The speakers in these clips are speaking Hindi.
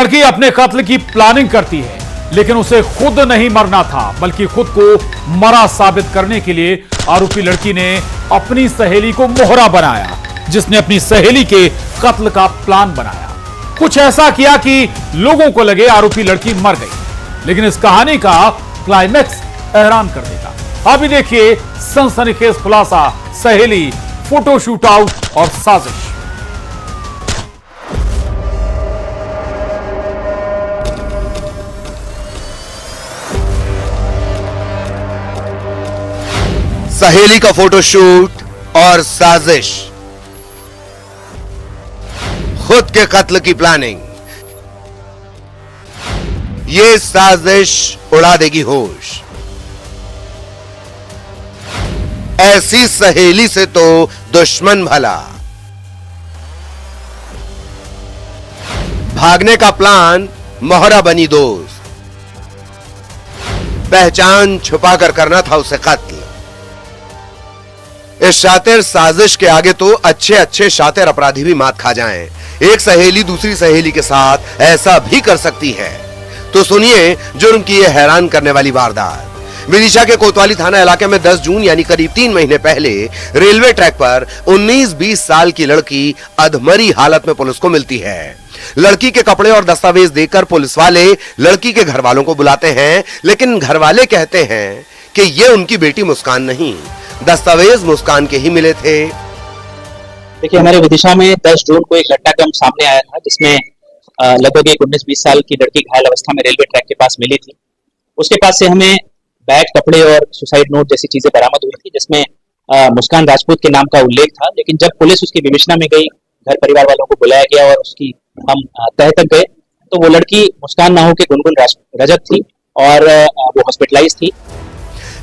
लड़की अपने कत्ल की प्लानिंग करती है, लेकिन उसे खुद नहीं मरना था, बल्कि खुद को मरा साबित करने के लिए आरोपी लड़की ने अपनी सहेली को मोहरा बनाया, जिसने अपनी सहेली के कत्ल का प्लान बनाया। कुछ ऐसा किया कि लोगों को लगे आरोपी लड़की मर गई। लेकिन इस कहानी का क्लाइमैक्स हैरान कर देगा। अभी देखिए सनसनीखेज खुलासा, सहेली, फोटो शूट आउट और साजिश। सहेली का फोटोशूट और साजिश, खुद के कत्ल की प्लानिंग। ये साजिश उड़ा देगी होश। ऐसी सहेली से तो दुश्मन भला। भागने का प्लान, मोहरा बनी दोस्त। पहचान छुपाकर करना था उसे कत्ल। इस शातिर साजिश के आगे तो अच्छे अच्छे शातिर अपराधी भी मात खा जाएं। एक सहेली दूसरी सहेली के साथ ऐसा भी कर सकती है। तो सुनिए जुर्म की यह हैरान करने वाली वारदात। विदिशा के कोतवाली थाना इलाके में 10 जून यानी करीब 3 महीने पहले रेलवे ट्रैक पर 19-20 साल की लड़की अधमरी हालत में पुलिस को मिलती है। लड़की के कपड़े और दस्तावेज देखकर पुलिस वाले लड़की के घर वालों को बुलाते हैं, लेकिन घर वाले कहते हैं कि यह उनकी बेटी मुस्कान नहीं, दस्तावेज मुस्कान के ही मिले थे। देखिए, हमारे विदिशा में 10 जून को एक घटनाक्रम सामने आया था, जिसमें लगभग एक 19-20 साल की लड़की घायल अवस्था में रेलवे ट्रैक के पास मिली थी। उसके पास से हमें बैग, कपड़े और सुसाइड नोट जैसी चीजें बरामद हुई थी, जिसमें मुस्कान राजपूत के नाम का उल्लेख था। लेकिन जब पुलिस उसकी विवेचना में गई, घर परिवार वालों को बुलाया गया और उसकी हम तह तक गए, तो वो लड़की मुस्कान ना हो के गुनगुन रजक थी और वो हॉस्पिटलाइज थी।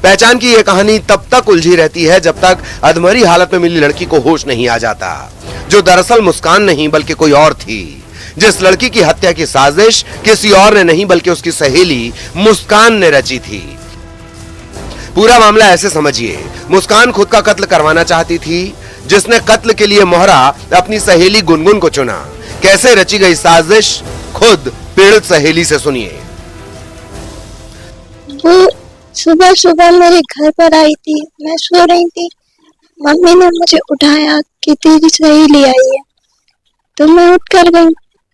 पहचान की यह कहानी तब तक उलझी रहती है जब तक अधमरी हालत में मिली लड़की को होश नहीं आ जाता, जो दरअसल मुस्कान नहीं बल्कि कोई और थी। जिस लड़की की हत्या की साजिश किसी और ने नहीं बल्कि उसकी सहेली मुस्कान ने रची थी। पूरा मामला ऐसे समझिए, मुस्कान खुद का कत्ल करवाना चाहती थी, जिसने कत्ल के लिए मोहरा अपनी सहेली गुनगुन को चुना। कैसे रची गई साजिश, खुद पीड़ित सहेली से सुनिए। वो सुबह सुबह मेरे घर पर आई थी, मैं सो रही थी। मम्मी ने मुझे उठाया कि तेरी सहेली आई है, तो मैं उठ कर गई।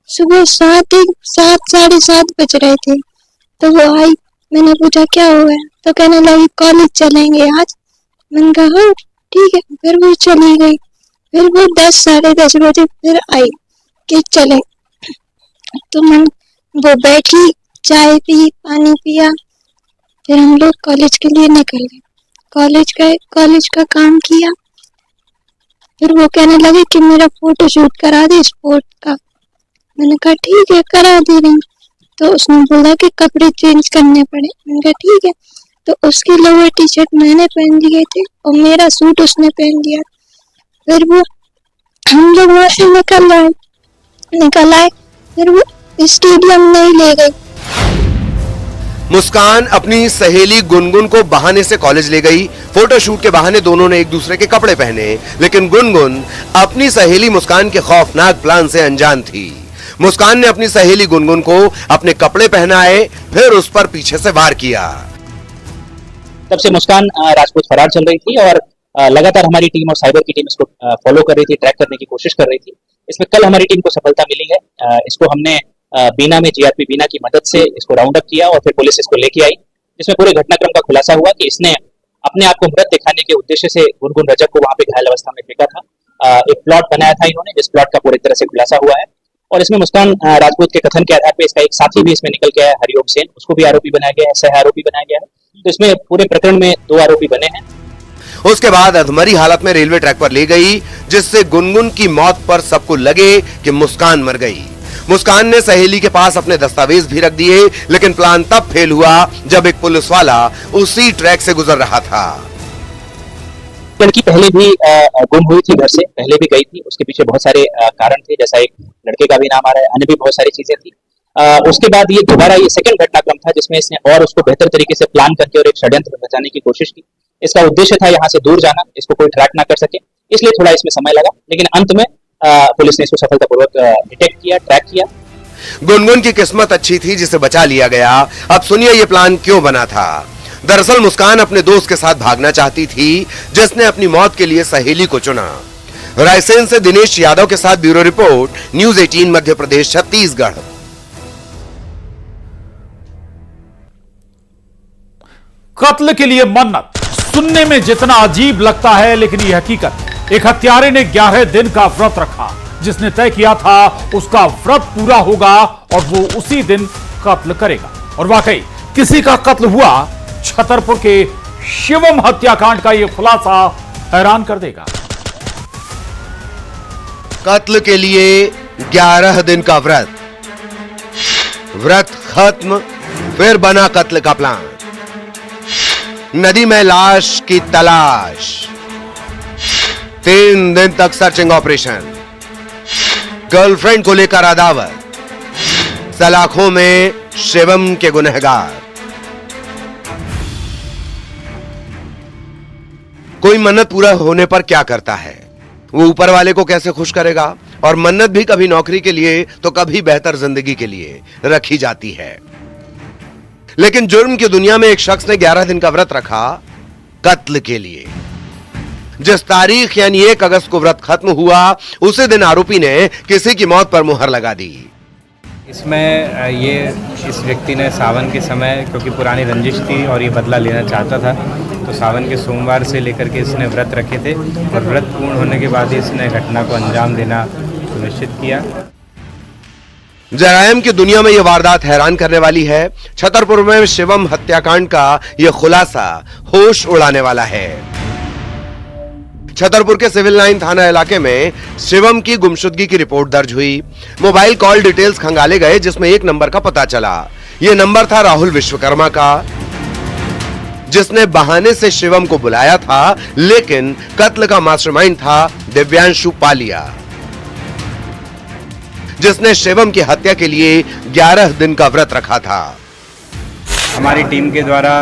सुबह 7-7:30 बज रहे थे, तो वो आई। मैंने पूछा क्या हुआ है, तो कहने लगी कॉलेज चलेंगे आज। मैंने कहा हाँ ठीक है। फिर वो चली गई। फिर वो 10-10:30 बजे फिर आई कि चले। तो वो बैठी, चाय पी, पानी पिया। फिर हम लोग कॉलेज के लिए निकल गए। कॉलेज गए, कॉलेज का काम किया। फिर वो कहने लगे कि मेरा फोटो शूट करा दे स्पोर्ट का। मैंने कहा ठीक है, करा दे रही। तो उसने बोला कि कपड़े चेंज करने पड़े। मैंने कहा ठीक है। तो उसकी लोअर टी शर्ट मैंने पहन लिए थे और मेरा सूट उसने पहन लिया। फिर वो हम लोग वहां से निकल आए। फिर वो स्टेडियम नहीं ले गई। मुस्कान अपनी सहेली गुनगुन को बहाने से कॉलेज ले गई। फोटोशूट के बहाने दोनों ने एक दूसरे के कपड़े पहने, लेकिन गुनगुन अपनी सहेली मुस्कान के खौफनाक प्लान से अनजान थी। मुस्कान ने अपनी सहेली गुनगुन को अपने कपड़े पहनाए, फिर उस पर पीछे से वार किया। तब से मुस्कान राजपूत फरार चल रही थी और लगातार हमारी टीम और साइबर की टीम इसको फॉलो कर रही थी, ट्रैक करने की कोशिश कर रही थी। इसमें कल हमारी टीम को सफलता मिली है। इसको हमने बीना में जीआरपी बीना की मदद से इसको राउंड अप किया और फिर पुलिस इसको लेके आई, जिसमें पूरे घटनाक्रम का खुलासा हुआ कि इसने अपने आप को मृत दिखाने के उद्देश्य से गुनगुन रजक को वहां पे घायल अवस्था में फेंका था। एक प्लॉट बनाया था इन्होंने, जिस प्लॉट का पूरी तरह से खुलासा हुआ है। और इसमें मुस्कान राजपूत के कथन के आधार पर इसका एक साथी भी इसमें निकल के आया, हरिओम सेन, उसको भी आरोपी बनाया गया है, सह आरोपी बनाया गया है। तो इसमें पूरे प्रकरण में 2 आरोपी बने हैं। उसके बाद अधमरी हालत में रेलवे ट्रैक पर ले गई, जिससे गुनगुन की मौत पर सबको लगे कि मुस्कान मर गई। मुस्कान ने सहेली के पास अपने दस्तावेज भी रख दिए, लेकिन प्लान तब फेल हुआ जब एक पुलिस वाला उसी ट्रैक से गुजर रहा था। लड़की पहले भी गुम हुई थी, घर से पहले भी गई थी। उसके पीछे बहुत सारे कारण थे, जैसा एक लड़के का भी नाम आ रहा है, अन्य भी बहुत सारी चीजें थी। उसके बाद ये दोबारा ये सेकंड घटनाक्रम था, जिसमें इसने और उसको बेहतर तरीके से प्लान करके और एक षड्यंत्र बचाने की कोशिश की। इसका उद्देश्य था यहाँ से दूर जाना, इसको कोई ट्रैक ना कर सके, इसलिए थोड़ा इसमें समय लगा। लेकिन अंत में पुलिस ने इसको सफलतापूर्वक डिटेक्ट किया, ट्रैक किया। गुनगुन की किस्मत अच्छी थी जिसे बचा लिया गया। अब सुनिए ये प्लान क्यों बना था। दरअसल मुस्कान अपने दोस्त के साथ भागना चाहती थी जिसने अपनी मौत के लिए सहेली को चुना। रायसेन से दिनेश यादव के साथ bureau report, news 18 Madhya Pradesh Chhattisgarh. कत्ल के लिए मन्नत सुनने में जितना अजीब लगता है, लेकिन यह हकीकत। एक हत्यारे ने 11 दिन का व्रत रखा। जिसने तय किया था उसका व्रत पूरा होगा और वो उसी दिन कत्ल करेगा। और वाकई किसी का कत्ल हुआ। छतरपुर के शिवम हत्याकांड का यह खुलासा हैरान कर देगा। कत्ल के लिए 11 दिन का व्रत खत्म, फिर बना कत्ल का प्लान। नदी में लाश की तलाश, 3 दिन तक सर्चिंग ऑपरेशन, गर्लफ्रेंड को लेकर अदावत, सलाखों में शिवम के गुनहगार। कोई मन्नत पूरा होने पर क्या करता है, वो ऊपर वाले को कैसे खुश करेगा। और मन्नत भी कभी नौकरी के लिए तो कभी बेहतर जिंदगी के लिए रखी जाती है। लेकिन जुर्म की दुनिया में एक शख्स ने 11 दिन का व्रत रखा कत्ल के लिए। जिस तारीख यानी 1 अगस्त को व्रत खत्म हुआ, उसी दिन आरोपी ने किसी की मौत पर मुहर लगा दी। इसमें इस व्यक्ति ने सावन के समय, क्योंकि पुरानी रंजिश थी और ये बदला लेना चाहता था, तो सावन के सोमवार से लेकर के इसने व्रत रखे थे और व्रत पूर्ण होने के बाद ही इसने घटना को अंजाम देना सुनिश्चित किया। जराइम की दुनिया में यह वारदात हैरान करने वाली है। छतरपुर में शिवम हत्याकांड का यह खुलासा होश उड़ाने वाला है। छतरपुर के सिविल लाइन थाना इलाके में शिवम की गुमशुदगी की रिपोर्ट दर्ज हुई। मोबाइल कॉल डिटेल्स खंगाले गए जिसमें एक नंबर का पता चला। यह नंबर था राहुल विश्वकर्मा का, जिसने बहाने से शिवम को बुलाया था, लेकिन कत्ल का मास्टरमाइंड था दिव्यांशु पालिया, जिसने शिवम की हत्या के लिए 11 दिन का व्रत रखा था। हमारी टीम के द्वारा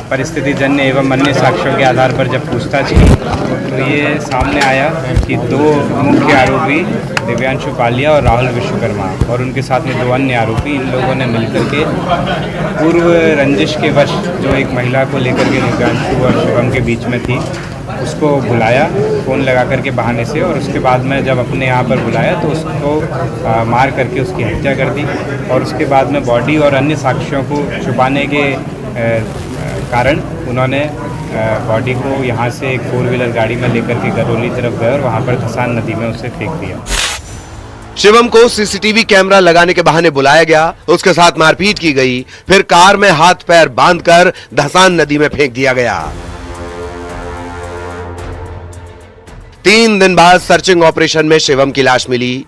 परिस्थिति जन्य एवं अन्य साक्ष्यों के आधार पर जब पूछताछ की तो ये सामने आया कि 2 मुख्य आरोपी दिव्यांशु पालिया और राहुल विश्वकर्मा और उनके साथ में 2 अन्य आरोपी, इन लोगों ने मिलकर के पूर्व रंजिश के वश जो एक महिला को लेकर के दिव्यांशु और शिवम के बीच में थी, उसको बुलाया फ़ोन लगा करके बहाने से, और उसके बाद में जब अपने यहाँ पर बुलाया तो उसको मार करके उसकी हत्या कर दी। और उसके बाद में बॉडी और अन्य साक्ष्यों को छुपाने के कारण उन्होंने बॉडी को यहाँ से एक 4 व्हीलर गाड़ी में लेकर के गरौली तरफ गए और वहाँ पर धसान नदी में उसे फेंक दिया। शिवम को सीसीटीवी कैमरा लगाने के बहाने बुलाया गया, उसके साथ मारपीट की गई, फिर कार में हाथ पैर बांधकर धसान नदी में फेंक दिया गया। 3 दिन बाद सर्चिंग ऑपरेशन में शिवम की लाश मिली।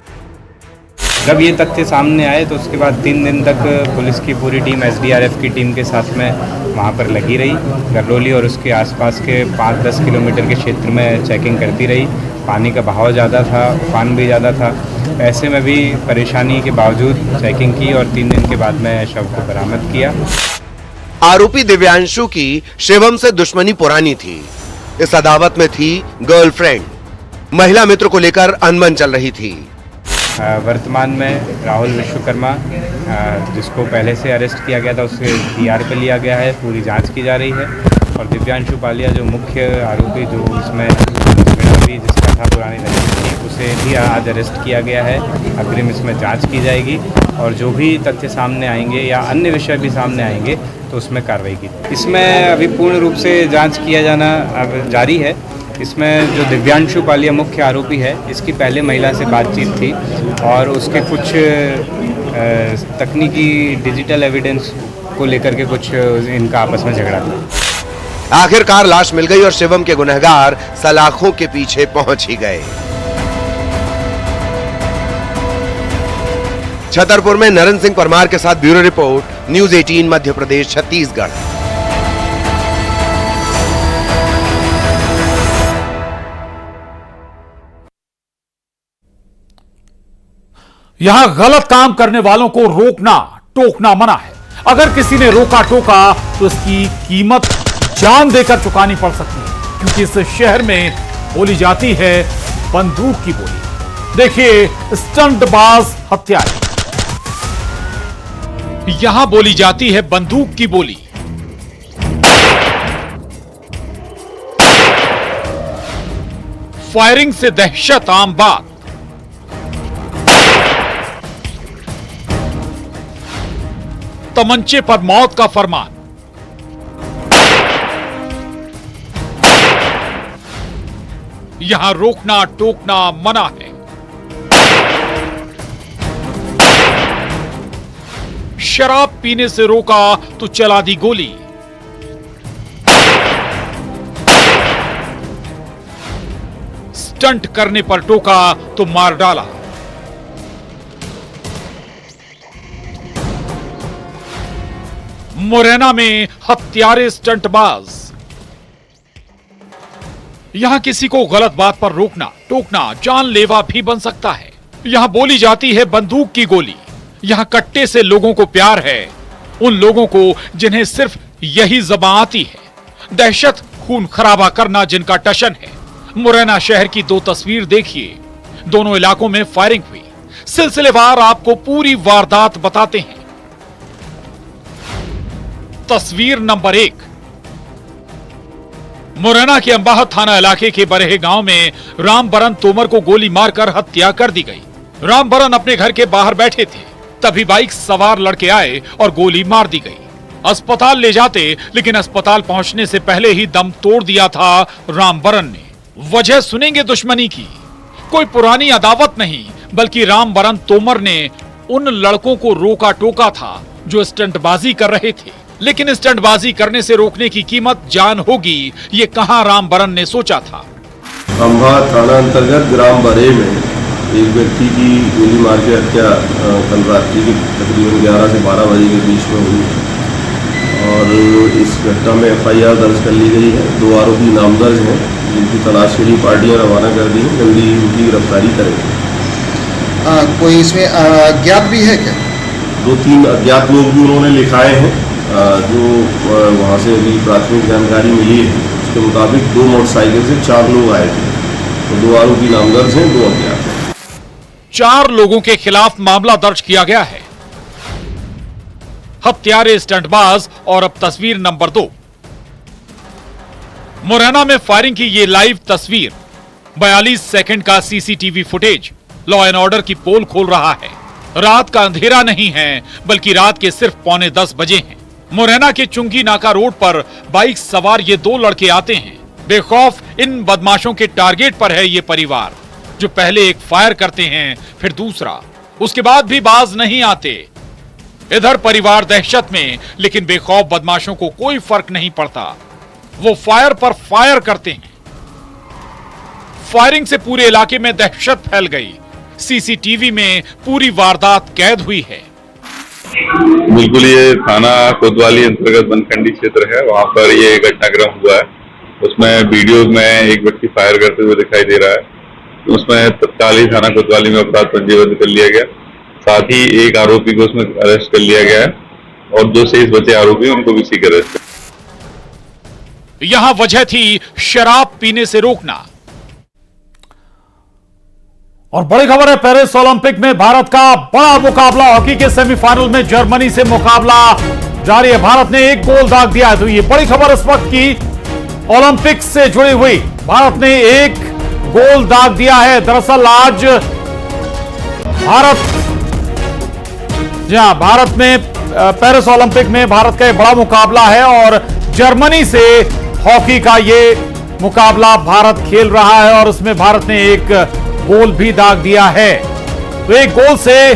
जब ये तथ्य सामने आए तो उसके बाद 3 दिन तक पुलिस की पूरी टीम SDRF की टीम के साथ में वहाँ पर लगी रही। गरौली और उसके आसपास के 5-10 किलोमीटर के क्षेत्र में चेकिंग करती रही। पानी का बहाव ज़्यादा था, तूफान भी ज़्यादा था, ऐसे में भी परेशानी के बावजूद चेकिंग की और 3 दिन के बाद में शव को बरामद किया। आरोपी दिव्यांशु की शिवम से दुश्मनी पुरानी थी। इस अदावत में थी गर्लफ्रेंड, महिला मित्र को लेकर अनबन चल रही थी। वर्तमान में राहुल विश्वकर्मा, जिसको पहले से अरेस्ट किया गया था, उसे PR पे लिया गया है, पूरी जांच की जा रही है। और दिव्यांशु पालिया जो मुख्य आरोपी जो इसमें जिसका था पुरानी रंजिश थी, उसे भी आज अरेस्ट किया गया है। अग्रिम इसमें जांच की जाएगी और जो भी तथ्य सामने आएंगे या अन्य विषय भी सामने आएंगे तो उसमें कार्रवाई की। इसमें अभी पूर्ण रूप से जांच किया जाना अब जारी है। इसमें जो दिव्यांशु पालिया मुख्य आरोपी है, इसकी पहले महिला से बातचीत थी और उसके कुछ तकनीकी डिजिटल एविडेंस को लेकर के कुछ इनका आपस में झगड़ा था। आखिरकार लाश मिल गई और शिवम के गुनहगार सलाखों के पीछे पहुंच ही गए। छतरपुर में नरेंद्र सिंह परमार के साथ bureau report, news 18 Madhya Pradesh Chhattisgarh. यहां गलत काम करने वालों को रोकना टोकना मना है। अगर किसी ने रोका टोका तो इसकी कीमत जान देकर चुकानी पड़ सकती है, क्योंकि इस शहर में बोली जाती है बंदूक की बोली। देखिए स्टंटबाज हत्यारे यहां बोली जाती है बंदूक की बोली। फायरिंग से दहशत आम बात। तमंचे पर मौत का फरमान। यहां रोकना टोकना मना है। शराब पीने से रोका तो चला दी गोली। स्टंट करने पर टोका तो मार डाला। मुरैना में हत्यारे स्टंटबाज। यहां किसी को गलत बात पर रोकना टोकना जानलेवा भी बन सकता है। यहां बोली जाती है बंदूक की गोली। यहां कट्टे से लोगों को प्यार है, उन लोगों को जिन्हें सिर्फ यही ज़बान आती है। दहशत खून खराबा करना जिनका टशन है। मुरैना शहर की दो तस्वीर देखिए, दोनों इलाकों में फायरिंग हुई। सिलसिलेवार आपको पूरी वारदात बताते हैं। तस्वीर नंबर 1, मुरैना के अंबाह थाना इलाके के बरहें गांव में रामबरन तोमर को गोली मारकर हत्या कर दी गई। रामबरन अपने घर के बाहर बैठे थे, तभी बाइक सवार लड़के आए और गोली मार दी गई। अस्पताल ले जाते, लेकिन अस्पताल पहुंचने से पहले ही दम तोड़ दिया था रामबरन ने। वजह सुनेंगे दुश्मनी की। कोई पुरानी अदावत नहीं, बल्कि रामबरन तोमर ने उन लड़कों को रोका टोका था जो स्टंटबाजी कर रहे थे। लेकिन स्टंटबाजी करने से रोकने की कीमत जान होगी, ये कहां रामबरन ने सोचा था। अंबा थाना अंतर्गत ग्राम बरे में एक व्यक्ति की गोली मार के हत्या कल रात्रि के तकरीबन 11 से 12 बजे के बीच में हुई और इस घटना में FIR दर्ज कर ली गई है। 2 आरोपी नामदर्ज हैं, जिनकी तलाश के लिए पार्टियां रवाना कर दी हैं। जल्दी ही उनकी गिरफ्तारी करेंगे। कोई इसमें अज्ञात भी है क्या? 2-3 अज्ञात लोग भी उन्होंने लिखाए हैं। जो वहाँ से अभी प्राथमिक जानकारी मिली है, उसके मुताबिक 2 मोटरसाइकिल से 4 लोग आए थे। तो 2 आरोपी नामदर्ज हैं, 2 अज्ञात हैं। 4 लोगों के खिलाफ मामला दर्ज किया गया है। हत्यारे स्टंटबाज। और अब तस्वीर नंबर 2, मुरैना में फायरिंग की ये लाइव तस्वीर। 42 सेकंड का CCTV footage law and order की पोल खोल रहा है। रात का अंधेरा नहीं है, बल्कि रात के सिर्फ 9:45 बजे हैं। मुरैना के चुंगी नाका रोड पर बाइक सवार ये 2 लड़के आते हैं। बेखौफ इन बदमाशों के टारगेट पर है ये परिवार, जो पहले एक फायर करते हैं, फिर दूसरा, उसके बाद भी बाज नहीं आते। इधर परिवार दहशत में, लेकिन बेखौफ बदमाशों को कोई फर्क नहीं पड़ता। वो फायर पर फायर करते हैं। फायरिंग से पूरे इलाके में दहशत फैल गई। CCTV में पूरी वारदात कैद हुई है। बिल्कुल, ये थाना कोतवाली अंतर्गत बनखंडी क्षेत्र है, वहाँ पर ये घटनाक्रम हुआ है। उसमें वीडियो में एक व्यक्ति फायर करते हुए दिखाई दे रहा है। उसमें तत्काल ही थाना कोतवाली में अपराध पंजीबद्ध कर लिया गया। साथ ही एक आरोपी को उसमें अरेस्ट कर लिया गया है और जो शेष बचे आरोपी उनको भी सीकर अरेस्ट। यहां वजह थी शराब पीने से रोकना। और बड़ी खबर है, पेरिस ओलंपिक में भारत का बड़ा मुकाबला। हॉकी के सेमीफाइनल में जर्मनी से मुकाबला जारी है। भारत ने 1 गोल दाग दिया है। तो ये बड़ी खबर इस वक्त की ओलंपिक से जुड़ी हुई। भारत ने 1 गोल दाग दिया है। दरअसल आज भारत में पेरिस ओलंपिक में भारत का एक बड़ा मुकाबला है और जर्मनी से हॉकी का ये मुकाबला भारत खेल रहा है और उसमें भारत ने 1 गोल भी दाग दिया है। तो 1 गोल से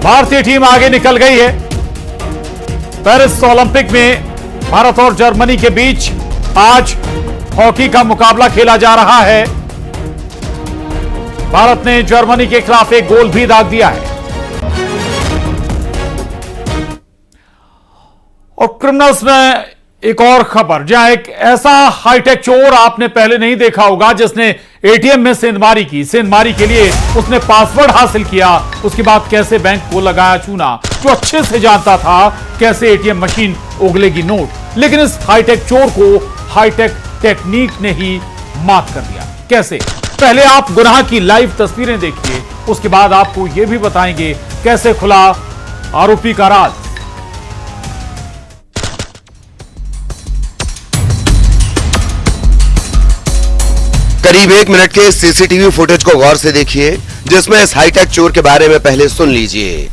भारतीय टीम आगे निकल गई है। पेरिस ओलंपिक में भारत और जर्मनी के बीच आज हॉकी का मुकाबला खेला जा रहा है। भारत ने जर्मनी के खिलाफ 1 गोल भी दाग दिया है। और क्रिमिनल्स में एक और खबर, जहां एक ऐसा हाईटेक चोर आपने पहले नहीं देखा होगा, जिसने एटीएम में सेंधमारी की। सेंधमारी के लिए उसने पासवर्ड हासिल किया, उसके बाद कैसे बैंक को लगाया चूना, जो अच्छे से जानता था कैसे एटीएम मशीन उगलेगी नोट। लेकिन इस हाईटेक चोर को हाईटेक टेक्निक ने ही मात कर दिया। कैसे? पहले आप गुनाह की लाइव तस्वीरें देखिए, उसके बाद आपको यह भी बताएंगे कैसे खुला आरोपी का राज। करीब 1 मिनट के सीसीटीवी फुटेज को गौर से देखिए, जिसमें इस हाईटेक चोर के बारे में पहले सुन लीजिए।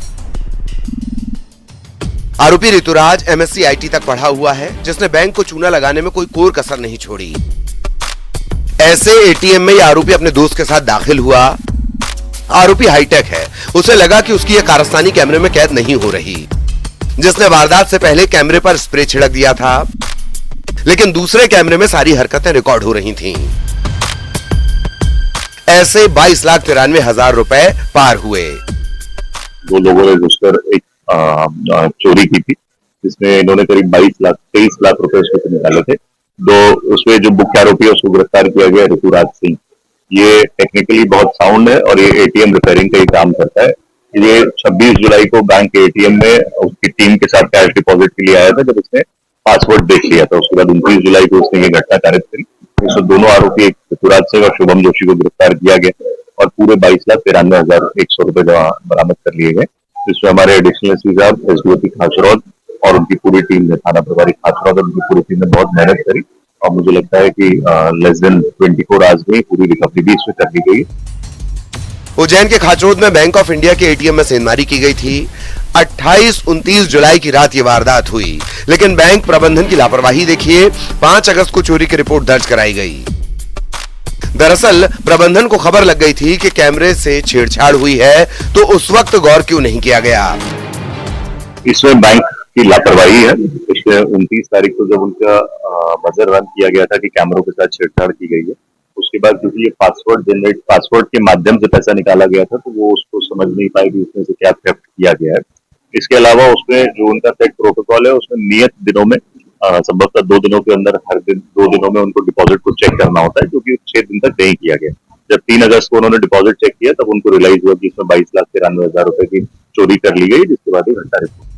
आरोपी ऋतुराज एमएससी आईटी तक पढ़ा हुआ है, जिसने बैंक को चूना लगाने में कोई कोर कसर नहीं छोड़ी। ऐसे एटीएम में यह आरोपी अपने दोस्त के साथ दाखिल हुआ। आरोपी हाईटेक है, उसे लगा कि उसकी यह कारस्तानी कैमरे में कैद नहीं हो रही, जिसने वारदात से पहले कैमरे पर स्प्रे छिड़क दिया था, लेकिन दूसरे कैमरे में सारी हरकतें रिकॉर्ड हो रही थीं। ऐसे 22,93,000 रुपए पार हुए। 2 लोगों ने घुसकर एक चोरी की थी, जिसमें इन्होंने करीब 23 लाख रुपए उसमें से निकाले थे। उसमें जो मुख्य आरोपी है उसको गिरफ्तार किया गया, ऋतुराज सिंह। ये टेक्निकली बहुत साउंड है और ये एटीएम रिपेयरिंग का ही काम करता है। ये 26 जुलाई को बैंक के एटीएम में उसकी टीम के साथ कैश डिपॉजिट के लिए आया था, जब उसने पासवर्ड देख लिया था। उसके बाद 29 जुलाई को उसने ये घटना कारित करी। इसमें दोनों आरोपी ऋतुराज सिंह और शुभम जोशी को गिरफ्तार किया गया और पूरे 22,93,100 रुपए बरामद कर लिए गए, जिसमें हमारे एडिशनल एसपी साहब एसडीओपी खासरौद और उनकी पूरी टीम ने, थाना प्रभारी खासरौद और उनकी पूरी टीम ने बहुत मेहनत करी और मुझे लगता है कि लेस देन 24 आवर्स में पूरी रिकवरी भी इसमें कर ली गई। उज्जैन के खाचरोद में बैंक ऑफ इंडिया के एटीएम में सेंधमारी की गई थी। 28-29 जुलाई की रात ये वारदात हुई, लेकिन बैंक प्रबंधन की लापरवाही देखिए। 5 अगस्त को चोरी की रिपोर्ट दर्ज कराई गई। दरअसल प्रबंधन को खबर लग गई थी कि कैमरे से छेड़छाड़ हुई है, तो उस वक्त गौर क्यों नहीं किया गया। इसमें बैंक की लापरवाही है। पिछले 29 तारीख को जब उनका बजर रन किया गया था कि कैमरों के साथ छेड़छाड़ की गई है, उसके बाद क्योंकि ये पासवर्ड के माध्यम से पैसा निकाला गया था, तो वो उसको समझ नहीं पाए कि उसमें से क्या थेफ्ट किया गया है। इसके अलावा उसमें जो उनका सेट प्रोटोकॉल है, उसमें नियत दिनों में संभवतः 2 दिनों के अंदर हर दिन 2 दिनों में उनको डिपॉजिट को चेक करना होता है, क्योंकि 6 दिन तक नहीं किया गया। जब 3 अगस्त को उन्होंने डिपॉजिट चेक किया, तब उनको रियलाइज हुआ कि इसमें 22,93,000 रुपए की चोरी कर ली गई, जिसके बाद ये घटना रिपोर्ट।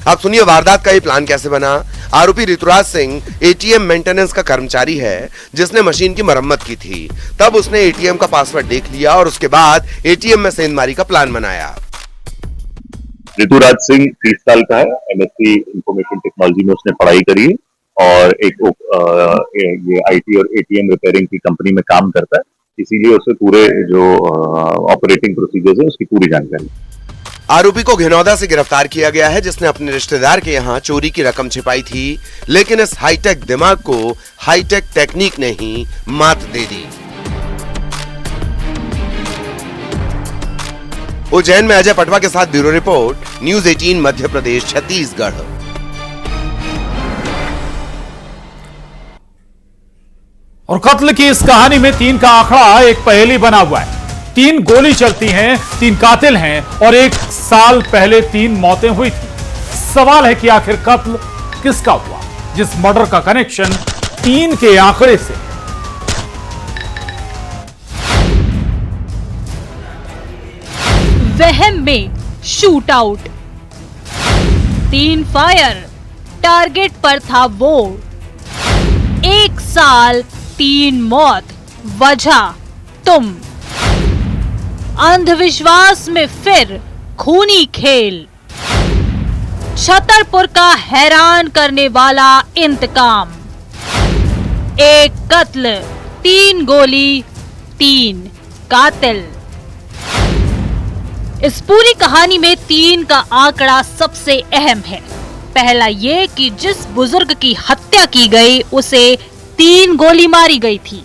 अब सुनिए वारदात का ये प्लान कैसे बना। आरोपी ऋतुराज सिंह एटीएम मेंटेनेंस का कर्मचारी है, जिसने मशीन की मरम्मत की थी। तब उसने एटीएम का पासवर्ड देख लिया और उसके बाद एटीएम में सेंधमारी का प्लान बनाया। ऋतुराज सिंह 30 साल का है, एमएससी इंफॉर्मेशन टेक्नोलॉजी में उसने पढ़ाई करी है और ये आईटी और एटीएम रिपेयरिंग की कंपनी में काम करता है, इसीलिए उसे पूरे जो ऑपरेटिंग प्रोसीजर्स है उसकी पूरी जानकारी। आरोपी को घिनौदा से गिरफ्तार किया गया है, जिसने अपने रिश्तेदार के यहाँ चोरी की रकम छिपाई थी, लेकिन इस हाईटेक दिमाग को हाईटेक टेक्निक ने ही मात दे दी। उज्जैन में अजय पटवा के साथ bureau report, news 18 Madhya Pradesh Chhattisgarh. और कत्ल की इस कहानी में 3 का आंकड़ा एक पहेली बना हुआ है। 3 गोली चलती हैं, 3 कातिल हैं और 1 साल पहले 3 मौतें हुई थी। सवाल है कि आखिर कत्ल किसका हुआ, जिस मर्डर का कनेक्शन 3 के आंकड़े से। वहम में शूट आउट, 3 फायर, टारगेट पर था वो। 1 साल 3 मौत, वजह तुम। अंधविश्वास में फिर खूनी खेल, छतरपुर का हैरान करने वाला इंतकाम। 1 कत्ल, 3 गोली, 3 कातिल। इस पूरी कहानी में 3 का आंकड़ा सबसे अहम है। पहला ये कि जिस बुजुर्ग की हत्या की गई उसे 3 गोली मारी गई थी।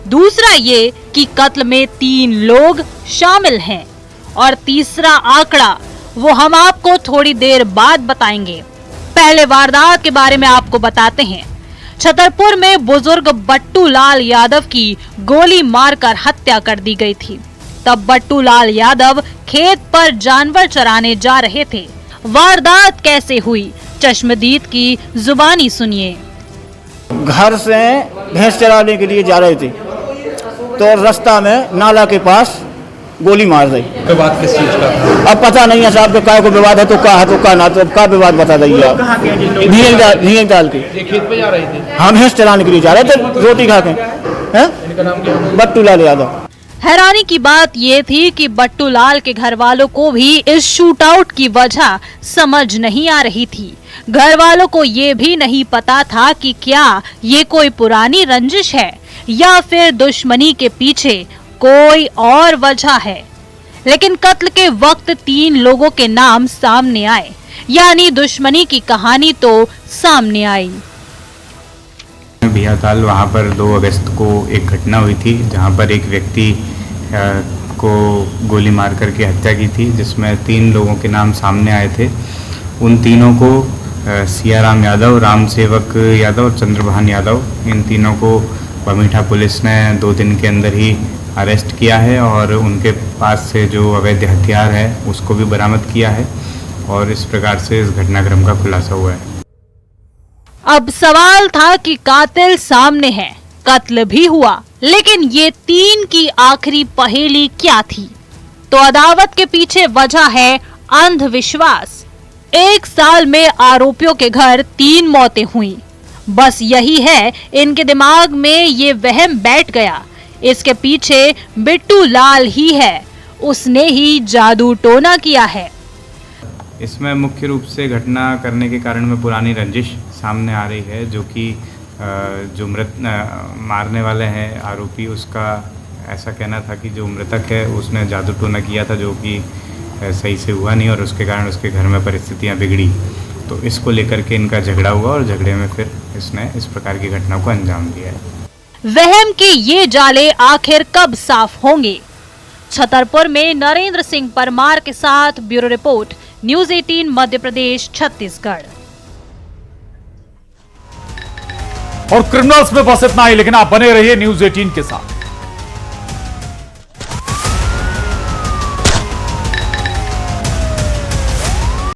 दूसरा ये कि कत्ल में 3 लोग शामिल हैं और तीसरा आंकड़ा वो हम आपको थोड़ी देर बाद बताएंगे। पहले वारदात के बारे में आपको बताते हैं। छतरपुर में बुजुर्ग बट्टू लाल यादव की गोली मारकर हत्या कर दी गई थी। तब बट्टू लाल यादव खेत पर जानवर चराने जा रहे थे। वारदात कैसे हुई, चश्मदीद की जुबानी सुनिए। घर से भैंस चराने के लिए जा रहे थे, तो रास्ता में नाला के पास गोली मार दी। विवाद किस चीज का था? अब पता नहीं है साहब, काय को विवाद है तो का है तो का ना, तो का विवाद बता दीजिए आप। नींद डाल के खेत पे जा रहे थे, हम भैंस चराने के लिए जा रहे थे, रोटी खा के। हैं? बट्टू लाल यादव। हैरानी की बात ये थी कि बट्टू लाल के घर वालों को भी इस शूटआउट की वजह समझ नहीं आ रही थी। घर वालों को ये भी नहीं पता था कि क्या ये कोई पुरानी रंजिश है या फिर दुश्मनी के पीछे कोई और वजह है। लेकिन कत्ल के वक्त 3 लोगों के नाम सामने आए, यानी दुश्मनी की कहानी तो सामने आई। बिहाताल वहाँ पर 2 अगस्त को एक घटना हुई थी जहाँ पर एक व्यक्ति को गोली मार करके हत्या की थी, जिसमें 3 लोगों के नाम सामने आए थे। उन तीनों को सियाराम यादव, राम सेवक यादव और चंद्रभान यादव, इन तीनों को बमीठा पुलिस ने 2 दिन के अंदर ही अरेस्ट किया है और उनके पास से जो अवैध हथियार है उसको भी बरामद किया है और इस प्रकार से इस घटनाक्रम का खुलासा हुआ है। अब सवाल था कि कातिल सामने है, कत्ल भी हुआ, लेकिन ये 3 की आखिरी पहेली क्या थी? तो अदावत के पीछे वजह है अंधविश्वास। 1 साल में आरोपियों के घर 3 मौतें हुई। बस यही है, इनके दिमाग में ये वहम बैठ गया, इसके पीछे बिट्टू लाल ही है, उसने ही जादू टोना किया है। इसमें मुख्य रूप से घटना करने के कारण में पुरानी रंजिश सामने आ रही है, जो कि जो मारने वाले हैं आरोपी, उसका ऐसा कहना था कि जो मृतक है उसने जादू टोना किया था, जो कि सही से हुआ नहीं और उसके कारण उसके घर में परिस्थितियां बिगड़ी। तो इसको लेकर के इनका झगड़ा हुआ और झगड़े में फिर इसने इस प्रकार की घटना को अंजाम दिया है। वहम के ये जाले आखिर कब साफ होंगे? छतरपुर में नरेंद्र सिंह परमार के साथ bureau report, news 18 Madhya Pradesh, Chhattisgarh. और क्रिमिनल्स में बस इतना ही, लेकिन आप बने रहिए न्यूज़ 18 के साथ।